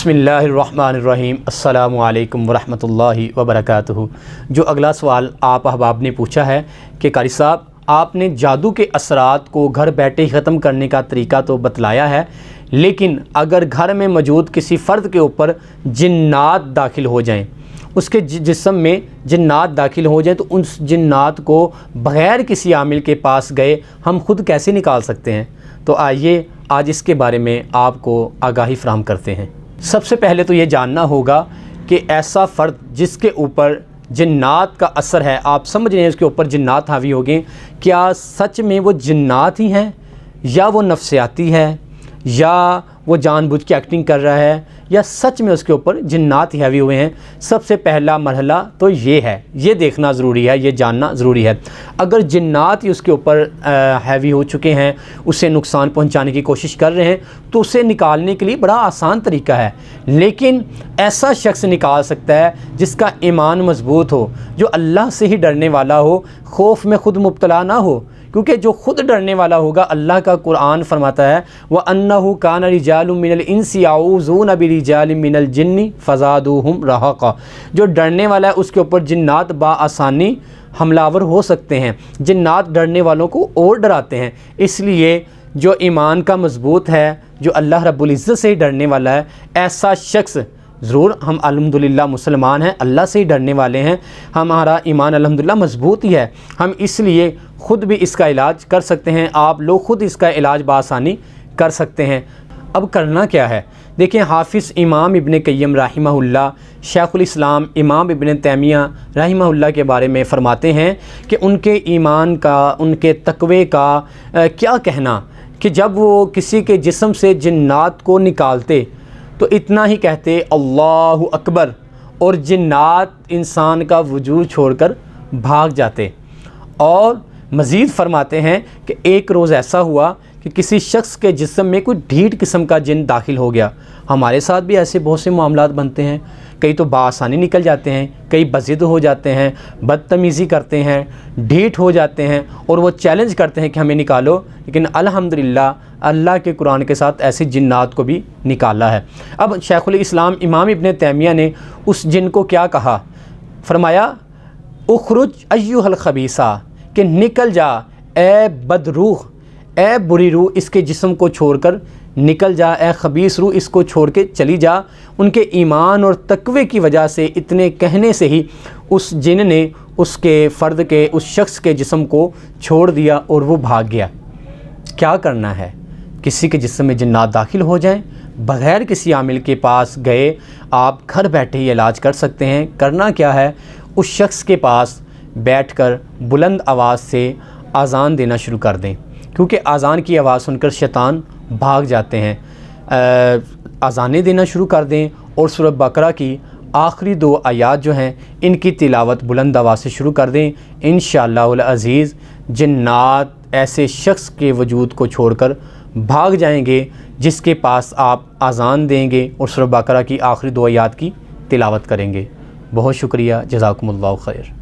बिस्मिल्लाहिर्रहमानिर्रहीम। अस्सलामु अलैकुम वरहमतुल्लाहि वबरकातुहू। जो अगला सवाल आप अहबाब ने पूछा है कि कारी साहब, आपने जादू के असरात को घर बैठे ही ख़त्म करने का तरीका तो बतलाया है, लेकिन अगर घर में मौजूद किसी फ़र्द के ऊपर जिन्नात दाखिल हो जाएं, उसके जिस्म में जिन्नात दाखिल हो जाएं, तो उस जिन्नात को बग़ैर किसी आमिल के पास गए हम ख़ुद कैसे निकाल सकते हैं? तो आइए आज इसके बारे में आपको आगाही फ़राहम करते हैं। सबसे पहले तो ये जानना होगा कि ऐसा फ़र्द जिसके ऊपर जिन्नात का असर है, आप समझ रहे हैं उसके ऊपर जिन्नात हावी हो गए, क्या सच में वो जिन्नात ही हैं, या वो नफ्सियाती है, या वो जानबूझ के एक्टिंग कर रहा है, या सच में उसके ऊपर जिन्नात ही हावी हुए हैं? सबसे पहला मरहला तो ये है, ये देखना ज़रूरी है, ये जानना ज़रूरी है। अगर जिन्नात ही उसके ऊपर हैवी हो चुके हैं, उसे नुकसान पहुंचाने की कोशिश कर रहे हैं, तो उसे निकालने के लिए बड़ा आसान तरीका है। लेकिन ऐसा शख्स निकाल सकता है जिसका ईमान मजबूत हो, जो अल्लाह से ही डरने वाला हो, खौफ में ख़ुद मुब्तला ना हो। क्योंकि जो खुद डरने वाला होगा, अल्लाह का कुरान फरमाता है व अन्नहु कान रिजालुम मिनल इंसी याऊज़ून बिरिजालिम मिनल जिन्नी फ़ज़ादूहुम रहक़ा। जो डरने वाला है उसके ऊपर जिन्नात बाआसानी हमलावर हो सकते हैं। जिन्नात डरने वालों को और डराते हैं। इसलिए जो ईमान का मजबूत है, जो अल्लाह रब्बुल इज़्ज़त से ही डरने वाला है, ऐसा शख्स ज़रूर, हम अल्हम्दुलिल्लाह मुसलमान हैं, अल्लाह से ही डरने वाले हैं, हमारा ईमान अल्हम्दुलिल्लाह मजबूत ही है, हम इसलिए ख़ुद भी इसका इलाज कर सकते हैं। आप लोग ख़ुद इसका इलाज बासानी कर सकते हैं। अब करना क्या है? देखिए, हाफिज़ इमाम इब्न क़य्यम रहमहुल्लाह, शेखुल इस्लाम इमाम इब्न तैमिया रहमहुल्लाह के बारे में फ़रमाते हैं कि उनके ईमान का, उनके तक़वे का क्या कहना, कि जब वो किसी के जिस्म से जिन्नात को निकालते तो इतना ही कहते अल्लाहु अकबर, और जिन्नात इंसान का वजूद छोड़कर भाग जाते। और मज़ीद फरमाते हैं कि एक रोज़ ऐसा हुआ कि किसी शख्स के जिस्म में कोई ढीठ किस्म का जिन दाखिल हो गया। हमारे साथ भी ऐसे बहुत से मामलात बनते हैं, कई तो बाआसानी निकल जाते हैं, कई बज़िद हो जाते हैं, बदतमीज़ी करते हैं, ढीठ हो जाते हैं, और वो चैलेंज करते हैं कि हमें निकालो। लेकिन अल्हम्दुलिल्लाह अल्लाह के कुरान के साथ ऐसी जिन्नात को भी निकाला है। अब शेखुल इस्लाम इमाम इब्न तैमिया ने उस जिन को क्या कहा? फरमाया उखरुज अय्युहल खबीसा, कि निकल जा ए बदरूह, ए बुरी रूह, इसके जिस्म को छोड़कर निकल जा, ए खबीस रूह, इसको छोड़ के चली जा। उनके ईमान और तक़वे की वजह से, इतने कहने से ही उस जिन ने उसके फ़र्द के, उस शख्स के जिस्म को छोड़ दिया और वो भाग गया। क्या करना है? किसी के जिस्म में जिन्नात दाखिल हो जाएं, बग़ैर किसी आमिल के पास गए आप घर बैठे ही इलाज कर सकते हैं। करना क्या है? उस शख्स के पास बैठकर बुलंद आवाज़ से आज़ान देना शुरू कर दें, क्योंकि आज़ान की आवाज़ सुनकर शैतान भाग जाते हैं। आज़ानें देना शुरू कर दें और सूरह बकरा की आखिरी 2 आयात जो हैं, इनकी तिलावत बुलंद आवाज़ से शुरू कर दें। इंशाअल्लाहुल अज़ीज़ जिन्नात ऐसे शख्स के वजूद को छोड़कर भाग जाएंगे जिसके पास आप आज़ान देंगे और सूरह बकरा की आखिरी 2 आयात की तिलावत करेंगे। बहुत शुक्रिया, जज़ाकुमुल्लाहु खैर।